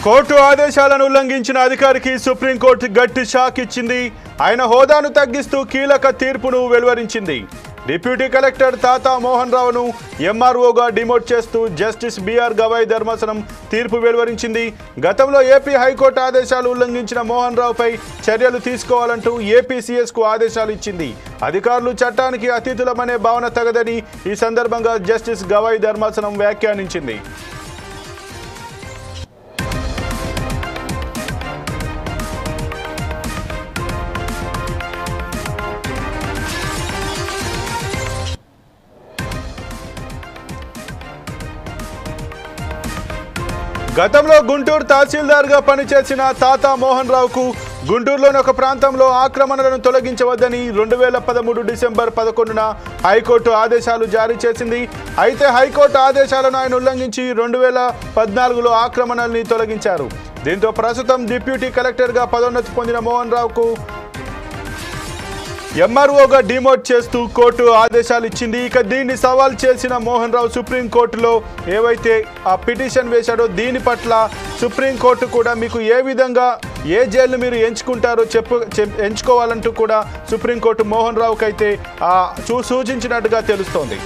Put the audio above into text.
Court ఆదేశాలను ఉల్లంఘించిన అధికారికి సుప్రీంకోర్టు గట్టి షాక్ ఇచ్చింది. ఆయన హోదాను తగ్గిస్తూ కీలక తీర్పును వెలువరించింది. డిప్యూటీ కలెక్టర్ తాతా మోహన్ రావును ఎంఆర్ఓగా డిమోట్ చేస్తూ జస్టిస్ బిఆర్ గవాయ్ ధర్మాసనం తీర్పు వెలువరించింది. గతంలో ఏపీ హైకోర్టు ఆదేశాలు ఉల్లంఘించిన మోహన్ రావుపై చర్యలు తీసుకోవాలంటూ ఏపీసీఎస్కు ఆదేశాలు ఇచ్చింది. అధికారులు చట్టానికి అతీతులమనే భావన తగదని ఈ సందర్భంగా జస్టిస్ గవాయ్ ధర్మాసనం వ్యాఖ్యానించింది. గతంలో గుంటూరు తహసీల్దార్గా పనిచేసిన తాతా మోహన్ రావుకు గుంటూరులోని ఒక ప్రాంతంలో ఆక్రమణలను తొలగించవద్దని 2013 డిసెంబర్ 11న హైకోర్టు ఆదేశాలు జారీ చేసింది. అయితే హైకోర్టు ఆదేశాలను ఆయన ఉల్లంఘించి 2014లో ఆక్రమణల్ని తొలగించారు. దీంతో ప్రస్తుతం డిప్యూటీ కలెక్టర్గా పదోన్నతి పొందిన మోహన్ రావుకు ఎంఆర్ఓగా డిమోట్ చేస్తూ కోర్టు ఆదేశాలు ఇచ్చింది. ఇక దీన్ని సవాల్ చేసిన మోహన్ రావు సుప్రీంకోర్టులో ఏవైతే ఆ పిటిషన్ వేశాడో దీని పట్ల సుప్రీంకోర్టు కూడా మీకు ఏ విధంగా ఏ జైలు మీరు ఎంచుకుంటారో ఎంచుకోవాలంటూ కూడా సుప్రీంకోర్టు మోహన్ రావుకైతే సూచించినట్టుగా తెలుస్తోంది.